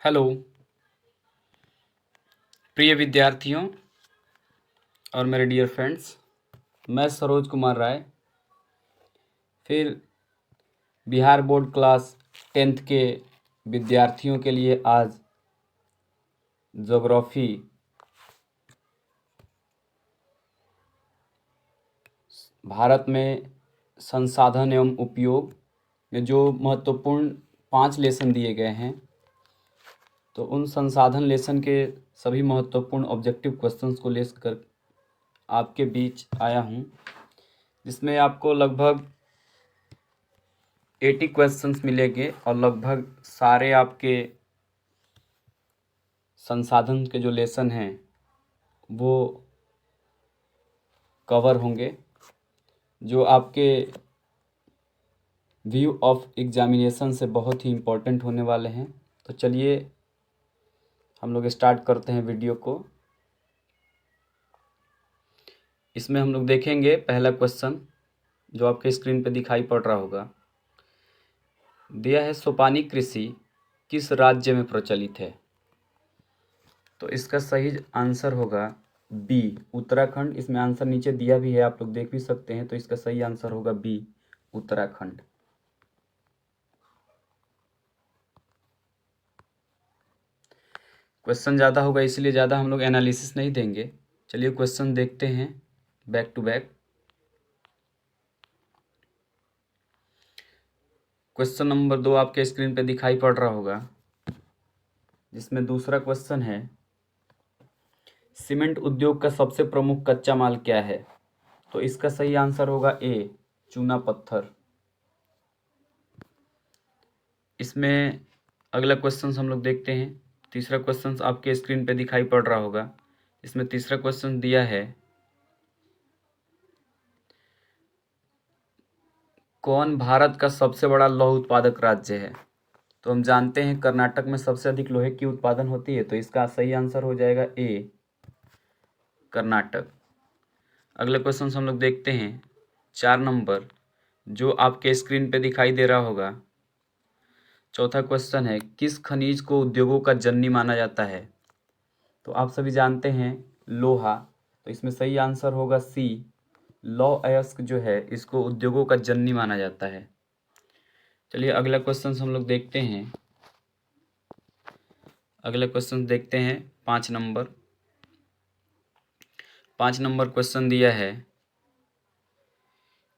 Hello प्रिय विद्यार्थियों और मेरे डियर फ्रेंड्स। मैं सरोज कुमार राय फिर बिहार बोर्ड क्लास 10th के विद्यार्थियों के लिए आज ज्योग्राफी भारत में संसाधन एवं उपयोग में जो महत्वपूर्ण 5 लेसन दिए गए हैं, तो उन संसाधन लेसन के सभी महत्वपूर्ण ऑब्जेक्टिव क्वेश्चंस को लेकर आपके बीच आया हूँ, जिसमें आपको लगभग 80 क्वेश्चंस मिलेंगे और लगभग सारे आपके संसाधन के जो लेसन हैं वो कवर होंगे, जो आपके व्यू ऑफ एग्जामिनेशन से बहुत ही इम्पोर्टेंट होने वाले हैं। तो चलिए हम लोग स्टार्ट करते हैं वीडियो को। इसमें हम लोग देखेंगे पहला क्वेश्चन जो आपके स्क्रीन पे दिखाई पड़ रहा होगा। दिया है सोपानी कृषि किस राज्य में प्रचलित है? तो इसका सही आंसर होगा बी, उत्तराखंड। इसमें आंसर नीचे दिया भी है, आप लोग देख भी सकते हैं। तो इसका सही आंसर होगा बी, उत्तराखंड। क्वेश्चन ज़्यादा होगा इसलिए ज़्यादा हम लोग एनालिसिस नहीं देंगे। चलिए क्वेश्चन देखते हैं back to back. Question number 2 आपके स्क्रीन पे दिखाई पड़ रहा होगा, जिसमें दूसरा क्वेश्चन है सीमेंट उद्योग का सबसे प्रमुख कच्चा माल क्या है? तो इसका सही आंसर होगा ए, चूना पत्थर। इसमें अगला क्वेश्चन हम लोग देखते हैं। तीसरा क्वेश्चन आपके स्क्रीन पे दिखाई पड़ रहा होगा। इसमें तीसरा क्वेश्चन दिया है कौन भारत का सबसे बड़ा लौह उत्पादक राज्य है? तो हम जानते हैं कर्नाटक में सबसे अधिक लोहे की उत्पादन होती है, तो इसका सही आंसर हो जाएगा ए, कर्नाटक। अगले क्वेश्चन हम लोग देखते हैं 4 नंबर, जो आपके स्क्रीन पे दिखाई दे रहा होगा। चौथा क्वेश्चन है किस खनिज को उद्योगों का जननी माना जाता है? तो आप सभी जानते हैं लोहा। तो इसमें सही आंसर होगा सी, लौह अयस्क जो है इसको उद्योगों का जननी माना जाता है। चलिए अगला क्वेश्चन हम लोग देखते हैं। अगला क्वेश्चन देखते हैं 5 नंबर। 5 नंबर क्वेश्चन दिया है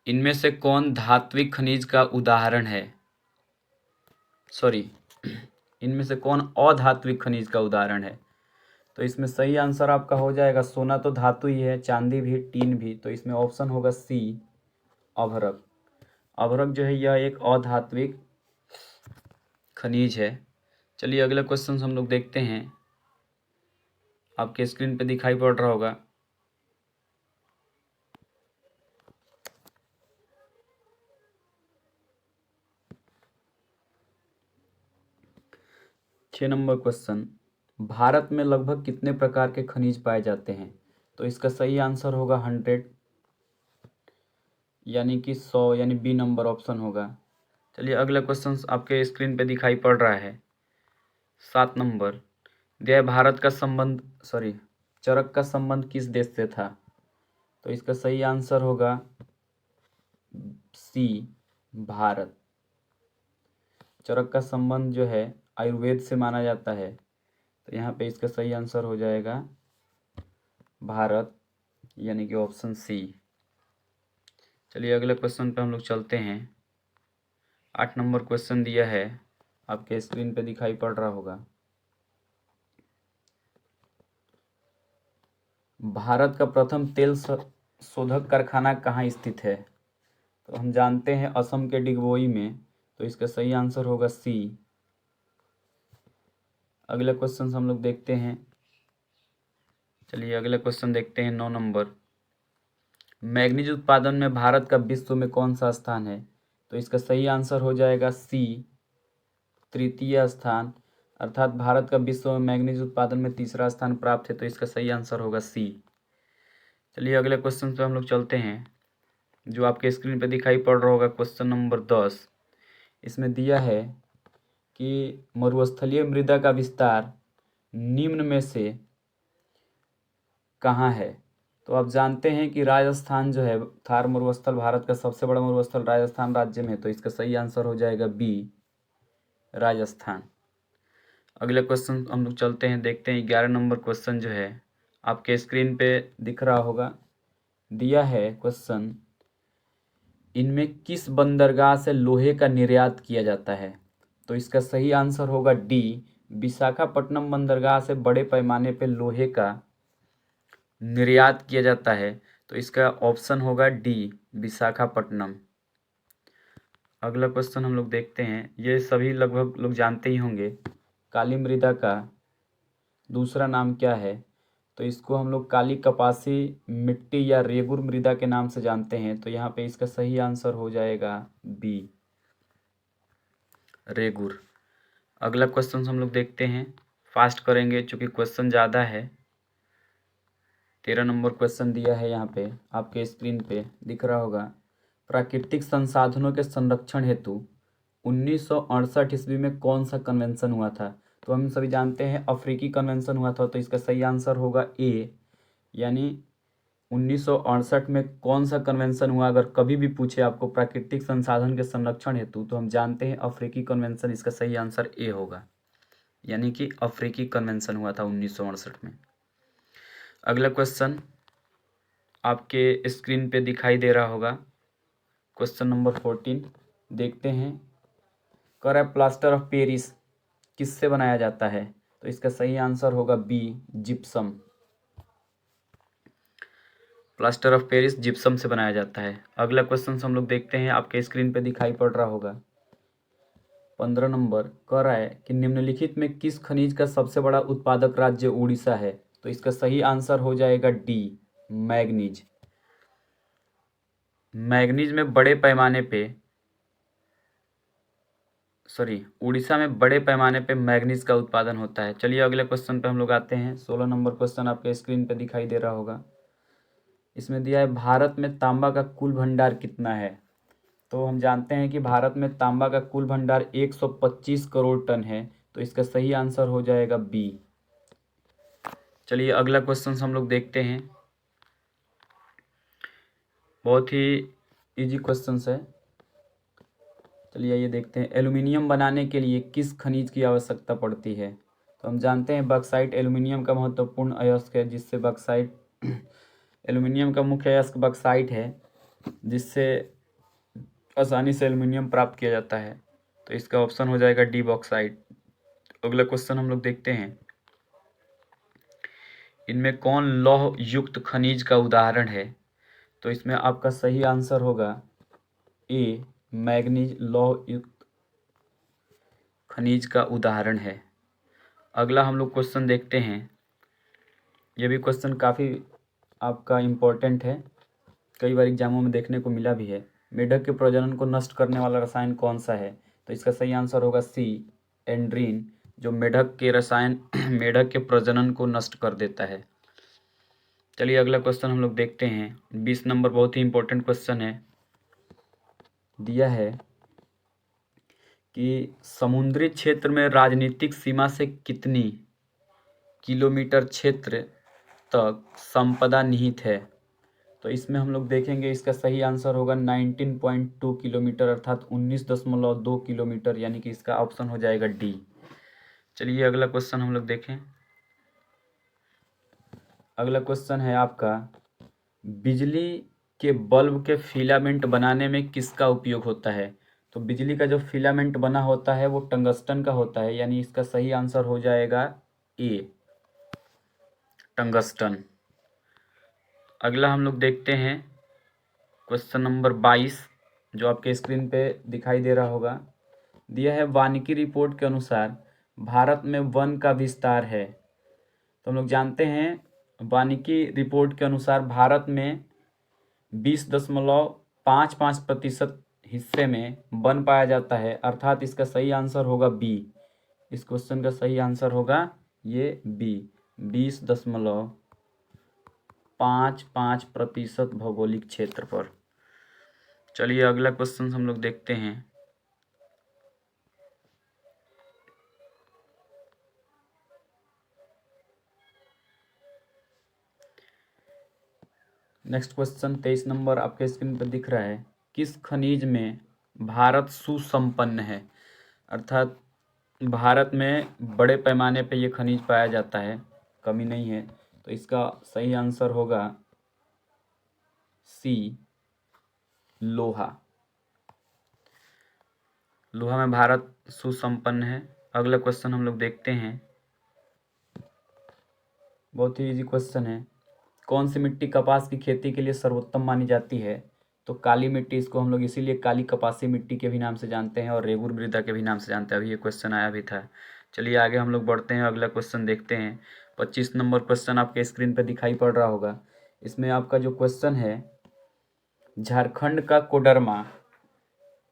इनमें से कौन धात्विक खनिज का उदाहरण है? सॉरी, इनमें से कौन अधात्विक खनिज का उदाहरण है? तो इसमें सही आंसर आपका हो जाएगा, सोना तो धातु ही है, चांदी भी, टीन भी। तो इसमें ऑप्शन होगा सी, अभ्रक। अभ्रक जो है यह एक अधात्विक खनिज है। चलिए अगला क्वेश्चन हम लोग देखते हैं। आपके स्क्रीन पे दिखाई पड़ रहा होगा। छः नंबर क्वेश्चन, भारत में लगभग कितने प्रकार के खनिज पाए जाते हैं? तो इसका सही आंसर होगा 100, यानी कि 100, यानी बी नंबर ऑप्शन होगा। चलिए अगला क्वेश्चन आपके स्क्रीन पे दिखाई पड़ रहा है 7 नंबर। दिया भारत का संबंध, सॉरी, चरक का संबंध किस देश से था? तो इसका सही आंसर होगा सी, भारत। चरक का संबंध जो है आयुर्वेद से माना जाता है, तो यहाँ पे इसका सही आंसर हो जाएगा भारत, यानी कि ऑप्शन सी। चलिए अगले क्वेश्चन पे हम लोग चलते हैं। 8 नंबर क्वेश्चन दिया है, आपके स्क्रीन पे दिखाई पड़ रहा होगा। भारत का प्रथम तेल शोधक कारखाना कहाँ स्थित है? तो हम जानते हैं असम के डिगबोई में। तो इसका सही आंसर होगा सी। अगला क्वेश्चन हम लोग देखते हैं। चलिए अगला क्वेश्चन देखते हैं 9 नंबर। मैग्नीज उत्पादन में भारत का विश्व में कौन सा स्थान है? तो इसका सही आंसर हो जाएगा सी, तृतीय स्थान। अर्थात भारत का विश्व में मैग्नीज उत्पादन में तीसरा स्थान प्राप्त है, तो इसका सही आंसर होगा सी। चलिए अगले क्वेश्चन पे हम लोग चलते हैं, जो आपके स्क्रीन पे दिखाई पड़ रहा होगा, क्वेश्चन नंबर 10। इसमें दिया है कि मरुस्थलीय मृदा का विस्तार निम्न में से कहाँ है। तो आप जानते हैं कि राजस्थान जो है, थार मरुस्थल भारत का सबसे बड़ा मरुस्थल राजस्थान राज्य में है, तो इसका सही आंसर हो जाएगा बी, राजस्थान। अगले क्वेश्चन हम लोग चलते हैं, देखते हैं 11 नंबर क्वेश्चन जो है आपके स्क्रीन पे दिख रहा होगा। दिया है क्वेश्चन, इनमें किस बंदरगाह से लोहे का निर्यात किया जाता है। तो इसका सही आंसर होगा डी, विशाखापट्टनम बंदरगाह से बड़े पैमाने पे लोहे का निर्यात किया जाता है। तो इसका ऑप्शन होगा डी, विशाखापट्टनम। अगला क्वेश्चन हम लोग देखते हैं, ये सभी लगभग लोग जानते ही होंगे, काली मृदा का दूसरा नाम क्या है। तो इसको हम लोग काली कपासी मिट्टी या रेगुर मृदा के नाम से जानते हैं। तो यहाँ पे इसका सही आंसर हो जाएगा बी, रेगुर। अगला क्वेश्चन हम लोग देखते हैं, फास्ट करेंगे चूंकि क्वेश्चन ज़्यादा है। 13 नंबर क्वेश्चन दिया है यहाँ पे आपके स्क्रीन पे दिख रहा होगा। प्राकृतिक संसाधनों के संरक्षण हेतु 1968 ईस्वी में कौन सा कन्वेंशन हुआ था। तो हम सभी जानते हैं अफ्रीकी कन्वेंशन हुआ था। तो इसका सही आंसर होगा ए, यानी 1968 में कौन सा कन्वेंशन हुआ। अगर कभी भी पूछे आपको प्राकृतिक संसाधन के संरक्षण हेतु, तो हम जानते हैं अफ्रीकी कन्वेंशन, इसका सही आंसर ए होगा, यानी कि अफ्रीकी कन्वेंशन हुआ था 1968 में। अगला क्वेश्चन आपके स्क्रीन पे दिखाई दे रहा होगा, क्वेश्चन नंबर 14 देखते हैं। कर प्लास्टर ऑफ पेरिस किससे बनाया जाता है। तो इसका सही आंसर होगा B, gypsum. Plaster of Paris gypsum से बनाया जाता है। अगला क्वेश्चन हम लोग देखते हैं, आपके स्क्रीन पे दिखाई पड़ रहा होगा। 15 नंबर कह रहा है कि निम्नलिखित में किस खनिज का सबसे बड़ा उत्पादक राज्य उड़ीसा है। तो इसका सही आंसर हो जाएगा डी, मैग्नीज। मैग्नीज में बड़े पैमाने पे उड़ीसा में बड़े पैमाने पे मैग्नीज का उत्पादन होता है। चलिए अगले क्वेश्चन पे हम लोग आते हैं। 16 नंबर क्वेश्चन आपके स्क्रीन पे दिखाई दे रहा होगा। इसमें दिया है भारत में तांबा का कुल भंडार कितना है। तो हम जानते हैं कि भारत में तांबा का कुल भंडार 125 करोड़ टन है। तो इसका सही आंसर हो जाएगा बी। चलिए अगला क्वेश्चन हम लोग देखते हैं, बहुत ही इजी क्वेश्चन है। चलिए ये देखते हैं, एल्युमिनियम बनाने के लिए किस खनिज की आवश्यकता पड़ती है। तो हम जानते हैं बक्साइट एल्युमिनियम का महत्वपूर्ण अयस्क है, जिससे बक्साइट एल्युमिनियम का मुख्य अयस्क बक्साइट है, जिससे आसानी से एल्युमिनियम प्राप्त किया जाता है। तो इसका ऑप्शन हो जाएगा डी, बॉक्साइट। अगला क्वेश्चन हम लोग देखते हैं, इनमें कौन लौह युक्त खनिज का उदाहरण है। तो इसमें आपका सही आंसर होगा ए, मैग्नीज लौह युक्त खनिज का उदाहरण है। अगला हम लोग क्वेश्चन देखते हैं, ये भी क्वेश्चन काफ़ी आपका इम्पोर्टेंट है, कई बार एग्जामों में देखने को मिला भी है। मेढक के प्रजनन को नष्ट करने वाला रसायन कौन सा है। तो इसका सही आंसर होगा सी, एंड्रीन, जो मेढक के रसायन मेढक के प्रजनन को नष्ट कर देता है। चलिए अगला क्वेश्चन हम लोग देखते हैं। 20 नंबर बहुत ही इंपॉर्टेंट क्वेश्चन है। दिया है कि समुद्री क्षेत्र में राजनीतिक सीमा से कितनी किलोमीटर क्षेत्र तक संपदा निहित है। तो इसमें हम लोग देखेंगे, इसका सही आंसर होगा 19.2 किलोमीटर, अर्थात 19.2 किलोमीटर, यानी कि इसका ऑप्शन हो जाएगा डी। चलिए अगला क्वेश्चन हम लोग देखें। अगला क्वेश्चन है आपका, बिजली के बल्ब के फिलामेंट बनाने में किसका उपयोग होता है। तो बिजली का जो फिलामेंट बना होता है वो टंगस्टन का होता है, यानी इसका सही आंसर हो जाएगा ए, टंगस्टन। अगला हम लोग देखते हैं क्वेश्चन नंबर 22, जो आपके स्क्रीन पे दिखाई दे रहा होगा। दिया है वानिकी रिपोर्ट के अनुसार भारत में वन का विस्तार है। तो हम लोग जानते हैं वानिकी रिपोर्ट के अनुसार भारत में 20.55% हिस्से में वन पाया जाता है, अर्थात इसका सही आंसर होगा बी। इस क्वेश्चन का सही आंसर होगा ये बी, 20.55% भौगोलिक क्षेत्र पर। चलिए अगला क्वेश्चन हम लोग देखते हैं। नेक्स्ट क्वेश्चन 23 नंबर आपके स्क्रीन पर दिख रहा है, किस खनिज में भारत सुसंपन्न है? अर्थात भारत में बड़े पैमाने पे ये खनिज पाया जाता है, कमी नहीं है। तो इसका सही आंसर होगा सी, लोहा। लोहा में भारत सुसंपन्न है। अगला क्वेश्चन हम लोग देखते हैं, बहुत ही इजी क्वेश्चन है। कौन सी मिट्टी कपास की खेती के लिए सर्वोत्तम मानी जाती है? तो काली मिट्टी, इसको हम लोग इसीलिए काली कपासी मिट्टी के भी नाम से जानते हैं और रेगुर मृदा के भी नाम से जानते हैं। अभी ये क्वेश्चन आया भी था। चलिए आगे हम लोग बढ़ते हैं, अगला क्वेश्चन देखते हैं। 25 नंबर क्वेश्चन आपके स्क्रीन पर दिखाई पड़ रहा होगा। इसमें आपका जो क्वेश्चन है, झारखंड का कोडरमा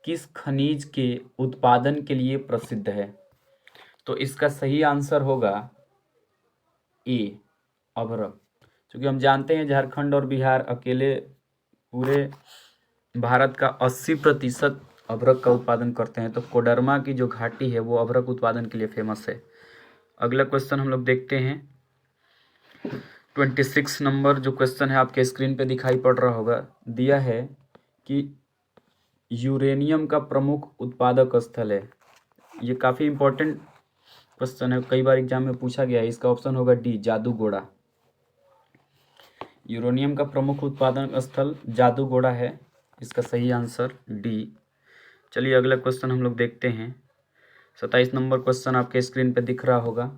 किस खनिज के उत्पादन के लिए प्रसिद्ध है? तो इसका सही आंसर होगा ए, अभ्रक। क्योंकि हम जानते हैं झारखंड और बिहार अकेले पूरे भारत का 80% अभ्रक का उत्पादन करते हैं। तो कोडरमा की जो घाटी है वो अभ्रक उत्पादन के लिए फेमस है। अगला क्वेश्चन हम लोग देखते हैं, 26 नंबर जो क्वेश्चन है आपके स्क्रीन पे दिखाई पड़ रहा होगा। दिया है कि यूरेनियम का प्रमुख उत्पादक स्थल है। ये काफ़ी इंपॉर्टेंट क्वेश्चन है, कई बार एग्जाम में पूछा गया है। इसका ऑप्शन होगा डी, जादूगोड़ा। यूरेनियम का प्रमुख उत्पादन स्थल जादूगोड़ा है, इसका सही आंसर डी। चलिए अगला क्वेश्चन हम लोग देखते हैं। 27 नंबर क्वेश्चन आपके स्क्रीन पे दिख रहा होगा।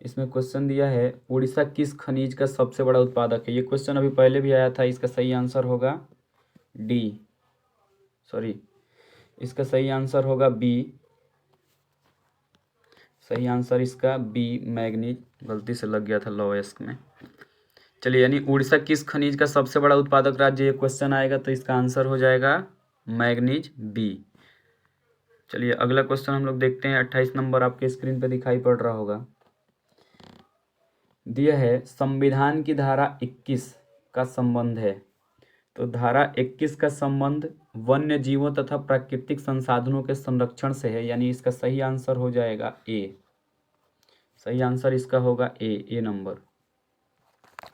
इसमें क्वेश्चन दिया है, उड़ीसा किस खनिज का सबसे बड़ा उत्पादक है? ये क्वेश्चन अभी पहले भी आया था। इसका सही आंसर होगा डी, सॉरी, इसका सही आंसर होगा बी। सही आंसर इसका बी, मैग्नीज। गलती से लग गया था लोएस्क में। चलिए, यानी उड़ीसा किस खनिज का सबसे बड़ा उत्पादक राज्य, ये क्वेश्चन आएगा तो इसका आंसर हो जाएगा मैग्नीज, बी। चलिए अगला क्वेश्चन हम लोग देखते हैं। 28 नंबर आपके स्क्रीन पे दिखाई पड़ रहा होगा। दिया है, संविधान की धारा 21 का संबंध है। तो धारा 21 का संबंध वन्य जीवों तथा प्राकृतिक संसाधनों के संरक्षण से है, यानी इसका सही आंसर हो जाएगा ए। सही आंसर इसका होगा ए नंबर,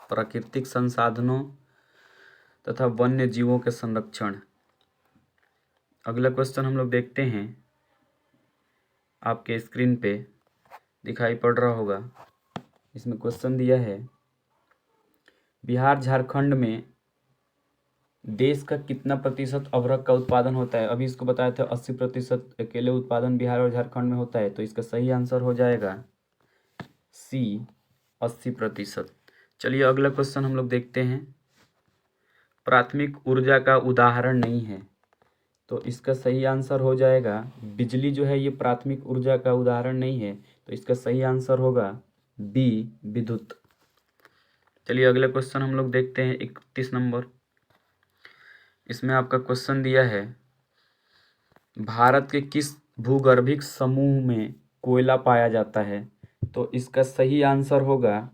प्राकृतिक संसाधनों तथा वन्य जीवों के संरक्षण। अगला क्वेश्चन हम लोग देखते हैं, आपके स्क्रीन पे दिखाई पड़ रहा होगा। इसमें क्वेश्चन दिया है, बिहार झारखंड में देश का कितना प्रतिशत अभ्रक का उत्पादन होता है? अभी इसको बताया था 80% अकेले उत्पादन बिहार और झारखंड में होता है। तो इसका सही आंसर हो जाएगा सी, 80%। चलिए अगला क्वेश्चन हम लोग देखते हैं। प्राथमिक ऊर्जा का उदाहरण नहीं है, तो इसका सही आंसर हो जाएगा, बिजली जो है ये प्राथमिक ऊर्जा का उदाहरण नहीं है। तो इसका सही आंसर होगा बी, विद्युत। चलिए अगला क्वेश्चन हम लोग देखते हैं, 31 नंबर। इसमें आपका क्वेश्चन दिया है, भारत के किस भूगर्भिक समूह में कोयला पाया जाता है? तो इसका सही आंसर होगा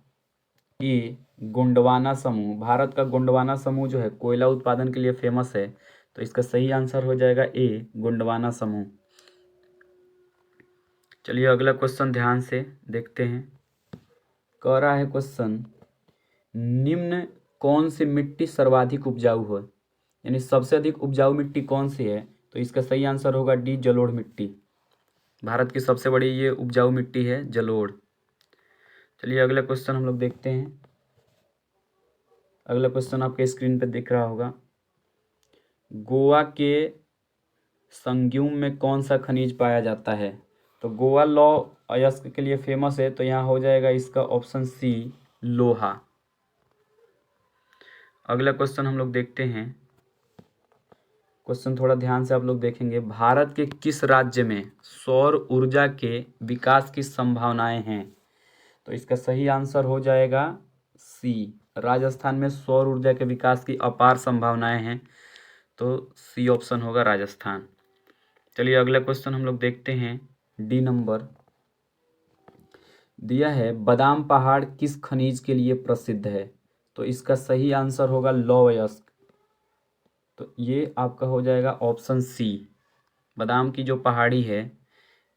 ए, गोंडवाना समूह। भारत का गोंडवाना समूह जो है कोयला उत्पादन के लिए फेमस है। तो इसका सही आंसर हो जाएगा ए, गोंडवाना समूह। चलिए अगला क्वेश्चन ध्यान से देखते हैं। कह रहा है क्वेश्चन, निम्न कौन सी मिट्टी सर्वाधिक उपजाऊ है? यानी सबसे अधिक उपजाऊ मिट्टी कौन सी है? तो इसका सही आंसर होगा डी, जलोढ़ मिट्टी। भारत की सबसे बड़ी ये उपजाऊ मिट्टी है जलोढ़। चलिए अगला क्वेश्चन हम लोग देखते हैं। अगला क्वेश्चन आपके स्क्रीन पे दिख रहा होगा। गोवा के संगयुम में कौन सा खनिज पाया जाता है? तो गोवा लौ अयस्क के लिए फेमस है, तो यहाँ हो जाएगा इसका ऑप्शन सी, लोहा। अगला क्वेश्चन हम लोग देखते हैं। क्वेश्चन थोड़ा ध्यान से आप लोग देखेंगे। भारत के किस राज्य में सौर ऊर्जा के विकास की संभावनाएं हैं? तो इसका सही आंसर हो जाएगा सी, राजस्थान में सौर ऊर्जा के विकास की अपार संभावनाएं हैं। तो सी ऑप्शन होगा राजस्थान। चलिए अगला क्वेश्चन हम लोग देखते हैं, डी नंबर। दिया है, बादाम पहाड़ किस खनिज के लिए प्रसिद्ध है? तो इसका सही आंसर होगा लौह अयस्क। तो ये आपका हो जाएगा ऑप्शन सी, बादाम की जो पहाड़ी है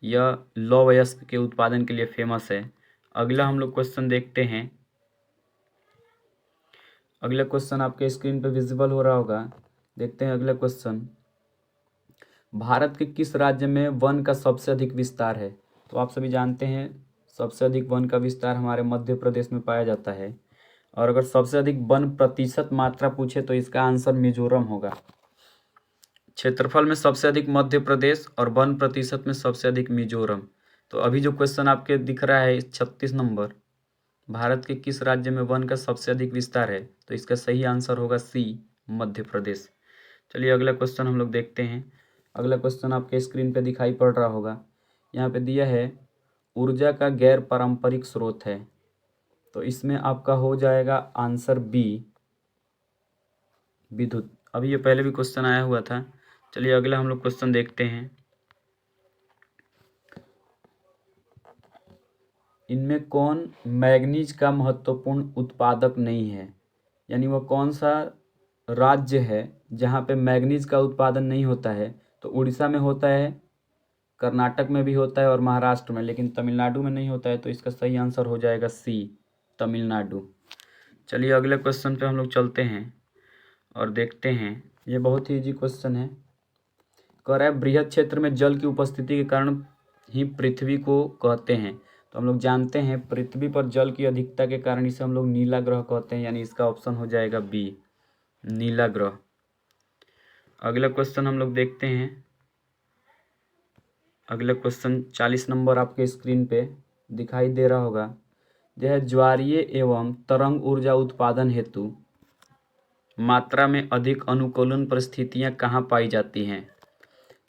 यह लौह अयस्क के उत्पादन के लिए फेमस है। अगला हम लोग क्वेश्चन देखते हैं। अगला क्वेश्चन आपके स्क्रीन पे विजिबल हो रहा होगा। देखते हैं अगला क्वेश्चन। भारत के किस राज्य में वन का सबसे अधिक विस्तार है? तो आप सभी जानते हैं सबसे अधिक वन का विस्तार हमारे मध्य प्रदेश में पाया जाता है। और अगर सबसे अधिक वन प्रतिशत मात्रा पूछे तो इसका आंसर मिजोरम होगा। क्षेत्रफल में सबसे अधिक मध्य प्रदेश और वन प्रतिशत में सबसे अधिक मिजोरम। तो अभी जो क्वेश्चन आपके दिख रहा है 36 नंबर, भारत के किस राज्य में वन का सबसे अधिक विस्तार है? तो इसका सही आंसर होगा सी, मध्य प्रदेश। चलिए अगला क्वेश्चन हम लोग देखते हैं। अगला क्वेश्चन आपके स्क्रीन पे दिखाई पड़ रहा होगा। यहाँ पे दिया है ऊर्जा का गैर पारंपरिक स्रोत है। तो इसमें आपका हो जाएगा आंसर बी, विद्युत। अभी ये पहले भी क्वेश्चन आया हुआ था। चलिए अगला हम लोग क्वेश्चन देखते हैं। इनमें कौन मैग्नीज का महत्वपूर्ण उत्पादक नहीं है? यानी वह कौन सा राज्य है जहाँ पे मैग्नीज का उत्पादन नहीं होता है? तो उड़ीसा में होता है, कर्नाटक में भी होता है और महाराष्ट्र में, लेकिन तमिलनाडु में नहीं होता है। तो इसका सही आंसर हो जाएगा सी, तमिलनाडु। चलिए अगले क्वेश्चन पे हम लोग चलते हैं और देखते हैं। ये बहुत ही इजी क्वेश्चन है। कह रहा है बृहद क्षेत्र में जल की उपस्थिति के कारण ही पृथ्वी को कहते हैं। तो हम लोग जानते हैं पृथ्वी पर जल की अधिकता के कारण इसे हम लोग नीला ग्रह कहते हैं, यानी इसका ऑप्शन हो जाएगा बी, नीला ग्रह। अगला क्वेश्चन हम लोग देखते हैं। अगला क्वेश्चन 40 नंबर आपके स्क्रीन पे दिखाई दे रहा होगा। यह ज्वारीय एवं तरंग ऊर्जा उत्पादन हेतु मात्रा में अधिक अनुकूलन परिस्थितियां कहाँ पाई जाती हैं?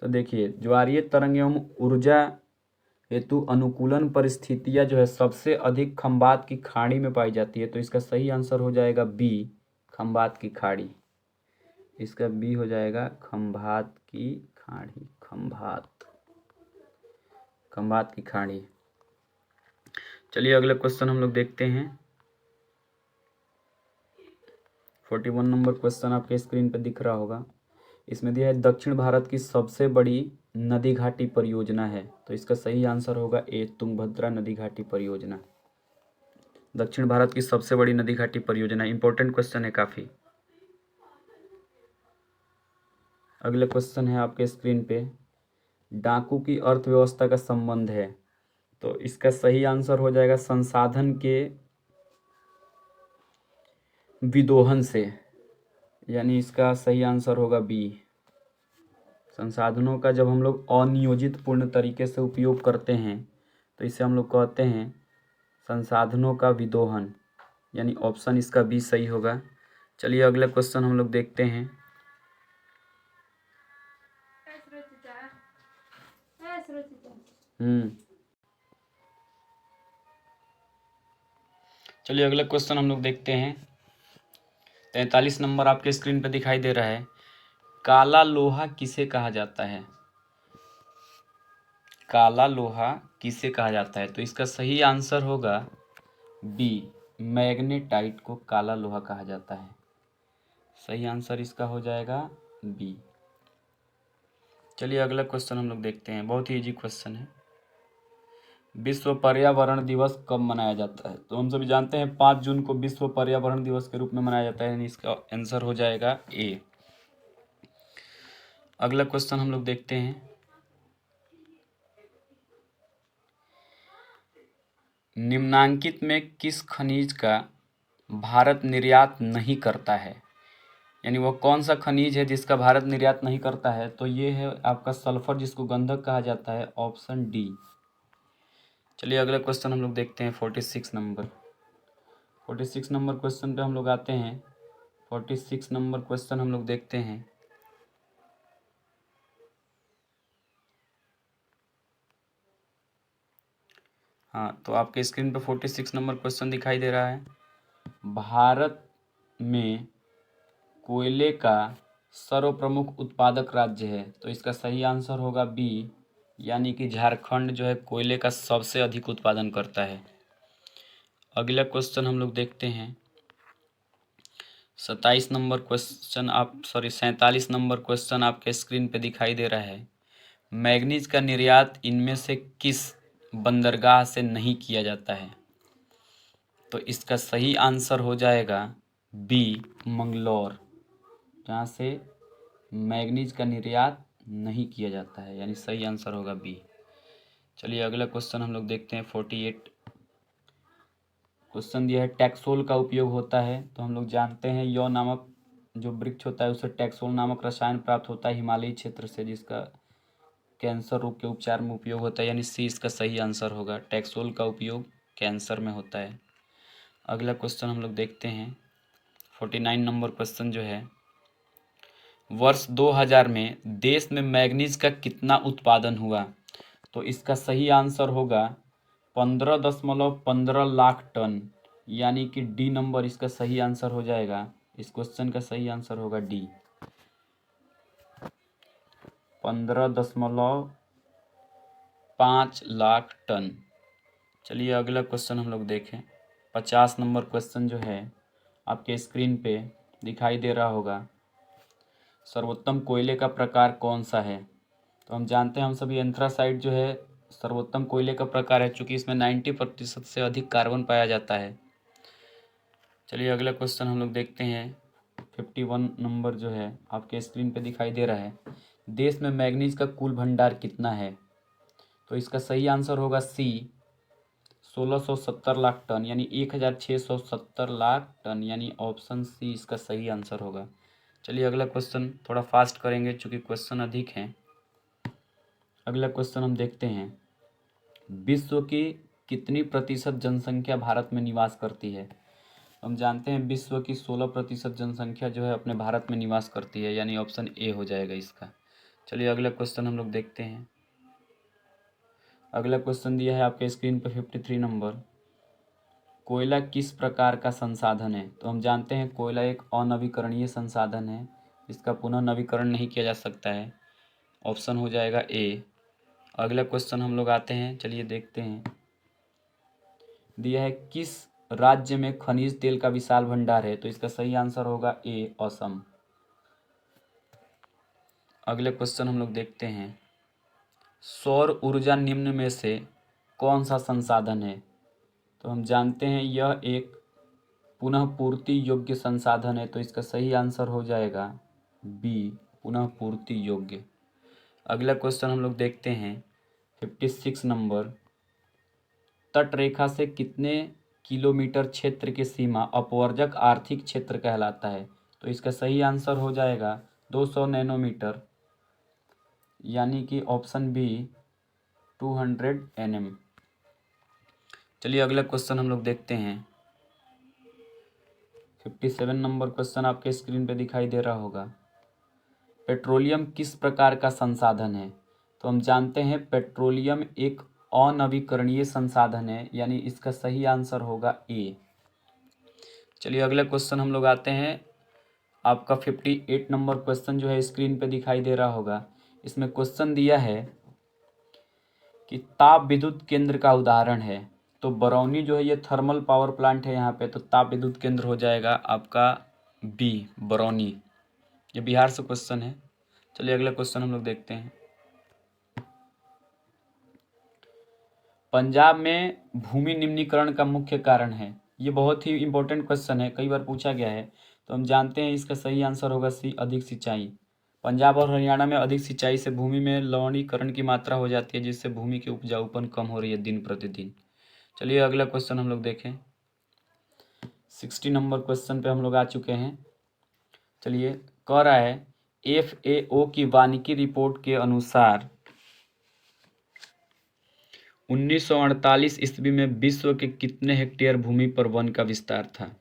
तो देखिए ज्वारीय तरंग एवं ऊर्जा हेतु अनुकूलन परिस्थितियां जो है सबसे अधिक खंबात की खाड़ी में पाई जाती है। तो इसका सही आंसर हो जाएगा बी, खंबात की खाड़ी। इसका बी हो जाएगा खंबात की खाड़ी, खंबात की खाड़ी। चलिए अगला क्वेश्चन हम लोग देखते हैं। 41 नंबर क्वेश्चन आपके स्क्रीन पर दिख रहा होगा। इसमें दिया है दक्षिण भारत की सबसे बड़ी नदी घाटी परियोजना है। तो इसका सही आंसर होगा ए, तुंगभद्रा नदी घाटी परियोजना। दक्षिण भारत की सबसे बड़ी नदी घाटी परियोजना। इंपॉर्टेंट क्वेश्चन है काफी। अगला क्वेश्चन है आपके स्क्रीन पे, डाकू की अर्थव्यवस्था का संबंध है। तो इसका सही आंसर हो जाएगा संसाधन के विदोहन से, यानी इसका सही आंसर होगा बी। संसाधनों का जब हम लोग अनियोजित पूर्ण तरीके से उपयोग करते हैं तो इसे हम लोग कहते हैं संसाधनों का विदोहन, यानी ऑप्शन इसका बी सही होगा। चलिए अगला क्वेश्चन हम लोग देखते हैं। चलिए अगला क्वेश्चन हम लोग देखते हैं। 43 नंबर आपके स्क्रीन पर दिखाई दे रहा है। काला लोहा किसे कहा जाता है? काला लोहा किसे कहा जाता है? तो इसका सही आंसर होगा बी, मैग्नेटाइट को काला लोहा कहा जाता है। सही आंसर इसका हो जाएगा बी। चलिए अगला क्वेश्चन हम लोग देखते हैं। बहुत ही इजी क्वेश्चन है। विश्व पर्यावरण दिवस कब मनाया जाता है? तो हम सभी जानते हैं 5 जून को विश्व पर्यावरण दिवस के रूप में मनाया जाता है, यानी इसका आंसर हो जाएगा ए। अगला क्वेश्चन हम लोग देखते हैं। निम्नांकित में किस खनिज का भारत निर्यात नहीं करता है? यानी वह कौन सा खनिज है जिसका भारत निर्यात नहीं करता है? तो ये है आपका सल्फर, जिसको गंधक कहा जाता है, ऑप्शन डी। चलिए अगला क्वेश्चन हम लोग देखते हैं। 46 नंबर क्वेश्चन पे हम लोग आते हैं। 46 नंबर क्वेश्चन हम लोग देखते हैं। हाँ, तो आपके स्क्रीन पे 46 नंबर क्वेश्चन दिखाई दे रहा है। भारत में कोयले का सर्वप्रमुख उत्पादक राज्य है। तो इसका सही आंसर होगा बी, यानी कि झारखंड जो है कोयले का सबसे अधिक उत्पादन करता है। अगला क्वेश्चन हम लोग देखते हैं। 47 नंबर क्वेश्चन आपके स्क्रीन पे दिखाई दे रहा है। मैग्नीज का निर्यात इनमें से किस बंदरगाह से नहीं किया जाता है? तो इसका सही आंसर हो जाएगा बी मंगलौर, जहाँ से मैग्नीज का निर्यात नहीं किया जाता है, यानी सही आंसर होगा बी। चलिए अगला क्वेश्चन हम लोग देखते हैं। 48 क्वेश्चन दिया है, टैक्सोल का उपयोग होता है। तो हम लोग जानते हैं यौ नामक जो वृक्ष होता है उसे टैक्सोल नामक रसायन प्राप्त होता है हिमालयी क्षेत्र से, जिसका कैंसर रोग के उपचार में उपयोग होता है, यानी सी इसका सही आंसर होगा। टैक्सोल का उपयोग कैंसर में होता है। अगला क्वेश्चन हम लोग देखते हैं। 49 नंबर क्वेश्चन जो है, वर्ष 2000 में देश में मैग्नीज का कितना उत्पादन हुआ? तो इसका सही आंसर होगा 15.15 लाख टन, यानी कि डी नंबर इसका सही आंसर हो जाएगा। इस क्वेश्चन का सही आंसर होगा डी, 15.5 लाख टन। चलिए अगला क्वेश्चन हम लोग देखें। 50 नंबर क्वेश्चन जो है आपके स्क्रीन पे दिखाई दे रहा होगा, सर्वोत्तम कोयले का प्रकार कौन सा है? तो हम जानते हैं हम सभी एंथ्रासाइट जो है सर्वोत्तम कोयले का प्रकार है, चूँकि इसमें 90% से अधिक कार्बन पाया जाता है। चलिए अगला क्वेश्चन हम लोग देखते हैं। 51 नंबर जो है आपके स्क्रीन पे दिखाई दे रहा है, देश में मैग्नीज का कुल भंडार कितना है? तो इसका सही आंसर होगा सी, 1670 लाख टन, यानी 1670 लाख टन, यानी ऑप्शन सी इसका सही आंसर होगा। चलिए अगला क्वेश्चन थोड़ा फास्ट करेंगे चूँकि क्वेश्चन अधिक हैं। अगला क्वेश्चन हम देखते हैं, विश्व की कितनी प्रतिशत जनसंख्या भारत में निवास करती है? हम जानते हैं विश्व की 16% जनसंख्या जो है अपने भारत में निवास करती है, यानी ऑप्शन ए हो जाएगा इसका। चलिए अगला क्वेश्चन हम लोग देखते हैं। अगला क्वेश्चन दिया है आपके स्क्रीन पर 53 नंबर, कोयला किस प्रकार का संसाधन है? तो हम जानते हैं कोयला एक अनवीकरणीय संसाधन है, इसका पुनः नवीकरण नहीं किया जा सकता है। ऑप्शन हो जाएगा ए। अगला क्वेश्चन हम लोग आते हैं, चलिए देखते हैं। दिया है किस राज्य में खनिज तेल का विशाल भंडार है? तो इसका सही आंसर होगा ए, असम। अगले क्वेश्चन हम लोग देखते हैं, सौर ऊर्जा निम्न में से कौन सा संसाधन है? तो हम जानते हैं यह एक पुनः पूर्ति योग्य संसाधन है, तो इसका सही आंसर हो जाएगा बी, पुनः पूर्ति योग्य। अगला क्वेश्चन हम लोग देखते हैं। 56 नंबर, तट रेखा से कितने किलोमीटर क्षेत्र की सीमा अपवर्जक आर्थिक क्षेत्र कहलाता है? तो इसका सही आंसर हो जाएगा 200 नैनोमीटर, यानी कि ऑप्शन बी 200 nm। चलिए अगला क्वेश्चन हम लोग देखते हैं। 57 नंबर क्वेश्चन आपके स्क्रीन पे दिखाई दे रहा होगा, पेट्रोलियम किस प्रकार का संसाधन है? तो हम जानते हैं पेट्रोलियम एक अनवीकरणीय संसाधन है, यानी इसका सही आंसर होगा ए। चलिए अगला क्वेश्चन हम लोग आते हैं। आपका 58 नंबर क्वेश्चन जो है स्क्रीन पे दिखाई दे रहा होगा, इसमें क्वेश्चन दिया है कि ताप विद्युत केंद्र का उदाहरण है। तो बरौनी जो है ये थर्मल पावर प्लांट है यहाँ पे, तो ताप विद्युत केंद्र हो जाएगा आपका बी, बरौनी। ये बिहार से क्वेश्चन है। चलिए अगला क्वेश्चन हम लोग देखते हैं। पंजाब में भूमि निम्नीकरण का मुख्य कारण है। ये बहुत ही इंपॉर्टेंट क्वेश्चन है, कई बार पूछा गया है। तो हम जानते हैं इसका सही आंसर होगा सी, अधिक सिंचाई। पंजाब और हरियाणा में अधिक सिंचाई से भूमि में लवणीकरण की मात्रा हो जाती है, जिससे भूमि की उपजाऊपन कम हो रही है दिन प्रतिदिन। चलिए अगला क्वेश्चन हम लोग देखें। 60 नंबर क्वेश्चन पे हम लोग आ चुके हैं। चलिए कह रहा है FAO की वानिकी रिपोर्ट के अनुसार 1948 ईस्वी में विश्व के कितने हेक्टेयर भूमि पर वन का विस्तार था?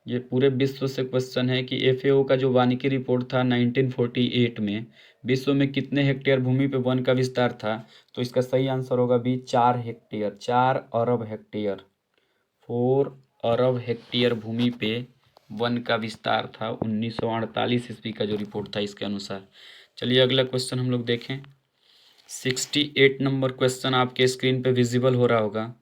ये पूरे विश्व से क्वेश्चन है कि FAO का जो वानिकी रिपोर्ट था 1948 में विश्व में कितने हेक्टेयर भूमि पे वन का विस्तार था? तो इसका सही आंसर होगा बी, 4 हेक्टेयर, 4 अरब हेक्टेयर, 4 अरब हेक्टेयर भूमि पे वन का विस्तार था 1948 ईस्वी का जो रिपोर्ट था इसके अनुसार। चलिए अगला क्वेश्चन हम लोग देखें। 68 नंबर क्वेश्चन आपके स्क्रीन पे विजिबल हो रहा होगा।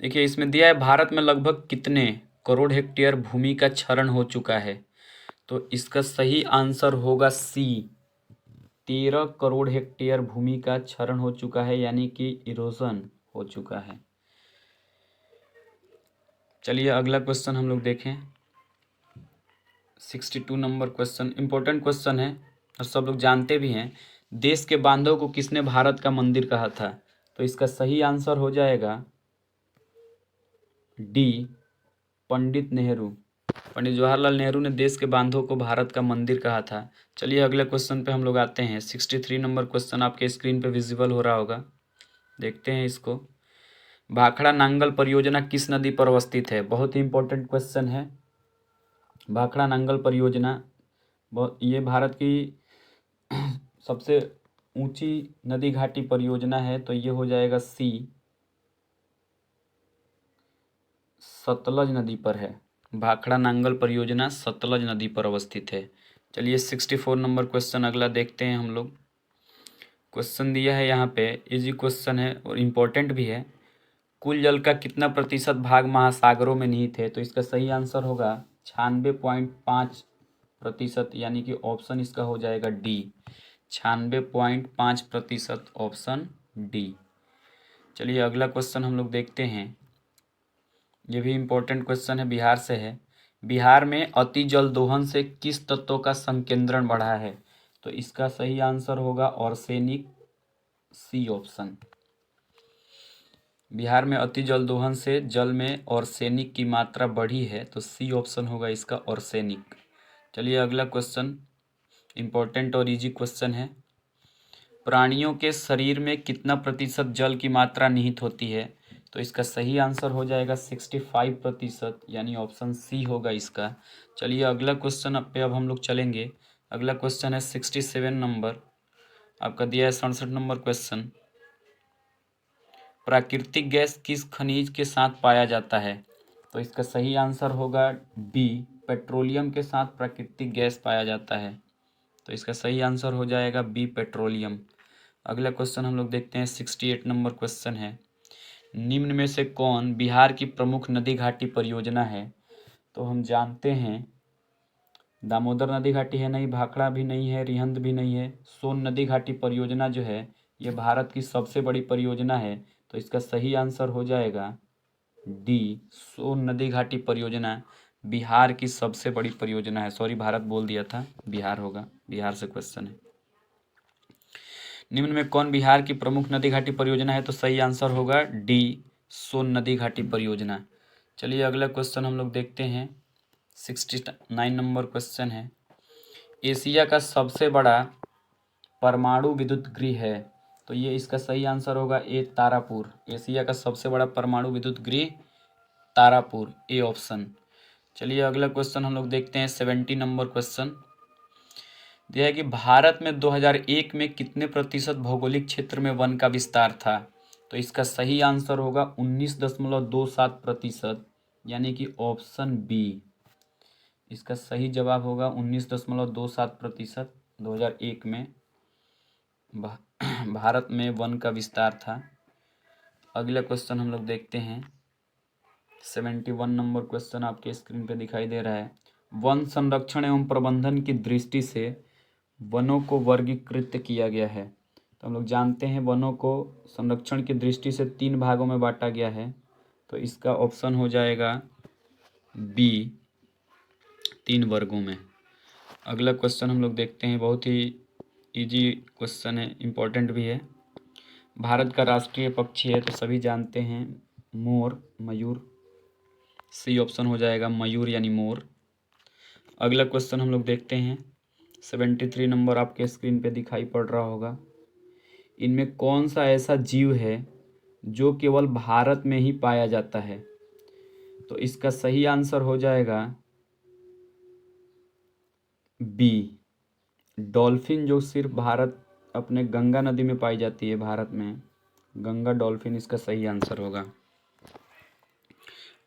देखिए इसमें दिया है भारत में लगभग कितने करोड़ हेक्टेयर भूमि का क्षरण हो चुका है? तो इसका सही आंसर होगा सी, 13 करोड़ हेक्टेयर भूमि का क्षरण हो चुका है, यानी कि इरोजन हो चुका है। चलिए अगला क्वेश्चन हम लोग देखें। 62 नंबर क्वेश्चन इम्पोर्टेंट क्वेश्चन है और सब लोग जानते भी हैं। देश के बांधव को किसने भारत का मंदिर कहा था? तो इसका सही आंसर हो जाएगा डी, पंडित नेहरू। पंडित जवाहरलाल नेहरू ने देश के बांधवों को भारत का मंदिर कहा था। चलिए अगले क्वेश्चन पे हम लोग आते हैं। 63 नंबर क्वेश्चन आपके स्क्रीन पे विजिबल हो रहा होगा, देखते हैं इसको। भाखड़ा नांगल परियोजना किस नदी पर अवस्थित है? बहुत ही इंपॉर्टेंट क्वेश्चन है। भाखड़ा नांगल परियोजना ये भारत की सबसे ऊंची नदी घाटी परियोजना है, तो ये हो जाएगा सी, सतलज नदी पर है। भाखड़ा नांगल परियोजना सतलज नदी पर अवस्थित है। चलिए 64 नंबर क्वेश्चन अगला देखते हैं हम लोग। क्वेश्चन दिया है यहाँ पे, इजी क्वेश्चन है और इम्पोर्टेंट भी है। कुल जल का कितना प्रतिशत भाग महासागरों में निहित है? तो इसका सही आंसर होगा 96.5%, यानी कि ऑप्शन इसका हो जाएगा डी, 96.5%, ऑप्शन डी। चलिए अगला क्वेश्चन हम लोग देखते हैं। ये भी इम्पोर्टेंट क्वेश्चन है, बिहार से है। बिहार में अति जल दोहन से किस तत्व का संकेंद्रण बढ़ा है? तो इसका सही आंसर होगा आर्सेनिक, सी ऑप्शन। बिहार में अति जल दोहन से जल में आर्सेनिक की मात्रा बढ़ी है, तो सी ऑप्शन होगा इसका, आर्सेनिक। चलिए अगला क्वेश्चन इम्पोर्टेंट और इजी क्वेश्चन है। प्राणियों के शरीर में कितना प्रतिशत जल की मात्रा निहित होती है? तो इसका सही आंसर हो जाएगा 65%, यानी ऑप्शन सी होगा इसका। चलिए अगला क्वेश्चन पे अब हम लोग चलेंगे। अगला क्वेश्चन है 67 नंबर, आपका दिया है 67 नंबर क्वेश्चन। प्राकृतिक गैस किस खनिज के साथ पाया जाता है? तो इसका सही आंसर होगा बी, पेट्रोलियम के साथ प्राकृतिक गैस पाया जाता है, तो इसका सही आंसर हो जाएगा बी, पेट्रोलियम। अगला क्वेश्चन हम लोग देखते हैं। 68 नंबर क्वेश्चन है, निम्न में से कौन बिहार की प्रमुख नदी घाटी परियोजना है? तो हम जानते हैं दामोदर नदी घाटी है नहीं, भाखड़ा भी नहीं है, रिहंद भी नहीं है। सोन नदी घाटी परियोजना जो है ये भारत की सबसे बड़ी परियोजना है, तो इसका सही आंसर हो जाएगा डी, सोन नदी घाटी परियोजना बिहार की सबसे बड़ी परियोजना है। सॉरी, भारत बोल दिया था, बिहार होगा, बिहार से क्वेश्चन है। निम्न में कौन बिहार की प्रमुख नदी घाटी परियोजना है? तो सही आंसर होगा डी, सोन नदी घाटी परियोजना। चलिए अगला क्वेश्चन हम लोग देखते हैं। 69 नंबर क्वेश्चन है, एशिया का सबसे बड़ा परमाणु विद्युत गृह है? तो ये इसका सही आंसर होगा ए, तारापुर। एशिया का सबसे बड़ा परमाणु विद्युत गृह तारापुर, ए ऑप्शन। चलिए अगला क्वेश्चन हम लोग देखते हैं। 70 नंबर क्वेश्चन दिया है कि भारत में 2001 में कितने प्रतिशत भौगोलिक क्षेत्र में वन का विस्तार था? तो इसका सही आंसर होगा 19.27%, यानी कि ऑप्शन बी। इसका सही जवाब होगा 19.27%। 2001 में भारत में वन का विस्तार था। अगला क्वेश्चन हम लोग देखते हैं। 71 नंबर क्वेश्चन आपके स्क्रीन पे दिखाई दे रहा है, वन संरक्षण एवं प्रबंधन की दृष्टि से वनों को वर्गीकृत किया गया है। तो हम लोग जानते हैं वनों को संरक्षण की दृष्टि से 3 भागों में बांटा गया है, तो इसका ऑप्शन हो जाएगा बी, 3 वर्गों में। अगला क्वेश्चन हम लोग देखते हैं, बहुत ही इजी क्वेश्चन है, इम्पोर्टेंट भी है। भारत का राष्ट्रीय पक्षी है तो सभी जानते हैं मोर, मयूर, सी ऑप्शन हो जाएगा मयूर यानी मोर। अगला क्वेश्चन हम लोग देखते हैं। 73 नंबर आपके स्क्रीन पे दिखाई पड़ रहा होगा, इनमें कौन सा ऐसा जीव है जो केवल भारत में ही पाया जाता है? तो इसका सही आंसर हो जाएगा बी, डॉल्फिन, जो सिर्फ भारत अपने गंगा नदी में पाई जाती है, भारत में गंगा डॉल्फिन इसका सही आंसर होगा।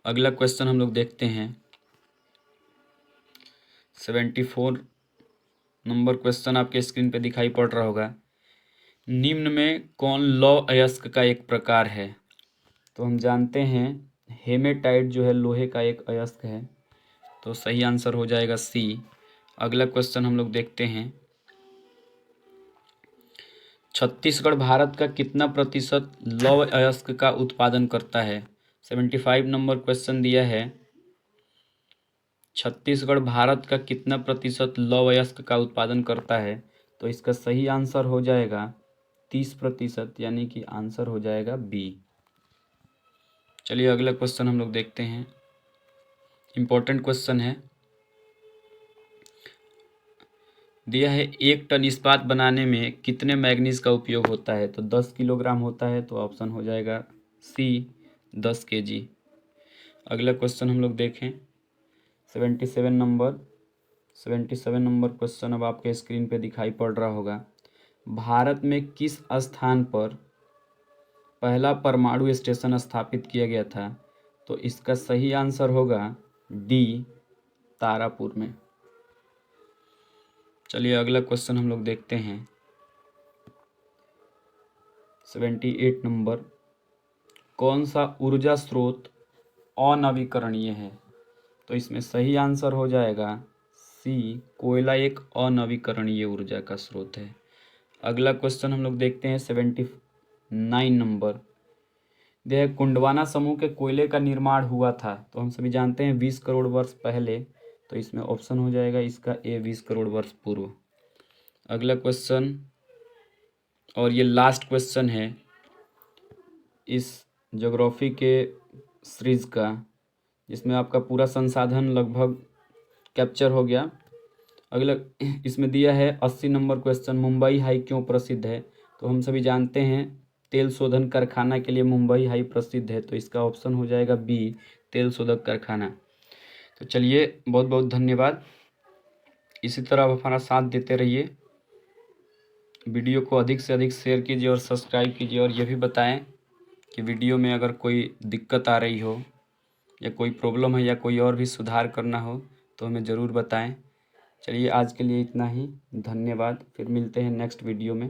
अगला क्वेश्चन हम लोग देखते हैं। 74 नंबर क्वेश्चन आपके स्क्रीन पे दिखाई पड़ रहा होगा, निम्न में कौन लौह अयस्क का एक प्रकार है? तो हम जानते हैं हेमेटाइट जो है लोहे का एक अयस्क है, तो सही आंसर हो जाएगा सी। अगला क्वेश्चन हम लोग देखते हैं। छत्तीसगढ़ भारत का कितना प्रतिशत लौह अयस्क का उत्पादन करता है? 75 नंबर क्वेश्चन दिया है, छत्तीसगढ़ भारत का कितना प्रतिशत लौह का उत्पादन करता है? तो इसका सही आंसर हो जाएगा 30%, यानी कि आंसर हो जाएगा बी। चलिए अगला क्वेश्चन हम लोग देखते हैं, इम्पोर्टेंट क्वेश्चन है। दिया है 1 टन इस्पात बनाने में कितने मैग्नीज का उपयोग होता है? तो 10 किलोग्राम होता है, तो ऑप्शन हो जाएगा सी 10 kg। अगला क्वेश्चन हम लोग देखें, 77 नंबर क्वेश्चन अब आपके स्क्रीन पे दिखाई पड़ रहा होगा। भारत में किस स्थान पर पहला परमाणु स्टेशन स्थापित किया गया था? तो इसका सही आंसर होगा डी, तारापुर में। चलिए अगला क्वेश्चन हम लोग देखते हैं, 78 नंबर, कौन सा ऊर्जा स्रोत अनवीकरणीय है? तो इसमें सही आंसर हो जाएगा सी, कोयला एक अनवीकरणीय ऊर्जा का स्रोत है। अगला क्वेश्चन हम लोग देखते हैं, 79 नंबर, यह कुंडवाना समूह के कोयले का निर्माण हुआ था, तो हम सभी जानते हैं 20 करोड़ वर्ष पहले, तो इसमें ऑप्शन हो जाएगा इसका ए, 20 करोड़ वर्ष पूर्व। अगला क्वेश्चन और ये लास्ट क्वेश्चन है इस ज्योग्राफी के सीरीज का, जिसमें आपका पूरा संसाधन लगभग कैप्चर हो गया। अगला इसमें दिया है 80 नंबर क्वेश्चन, मुंबई हाई क्यों प्रसिद्ध है? तो हम सभी जानते हैं तेल शोधन कारखाना के लिए मुंबई हाई प्रसिद्ध है, तो इसका ऑप्शन हो जाएगा बी, तेल शोधक कारखाना। तो चलिए बहुत बहुत धन्यवाद, इसी तरह आप हमारा साथ देते रहिए, वीडियो को अधिक से अधिक शेयर कीजिए और सब्सक्राइब कीजिए, और ये भी बताएं कि वीडियो में अगर कोई दिक्कत आ रही हो या कोई प्रॉब्लम है या कोई और भी सुधार करना हो तो हमें ज़रूर बताएं। चलिए आज के लिए इतना ही, धन्यवाद, फिर मिलते हैं नेक्स्ट वीडियो में।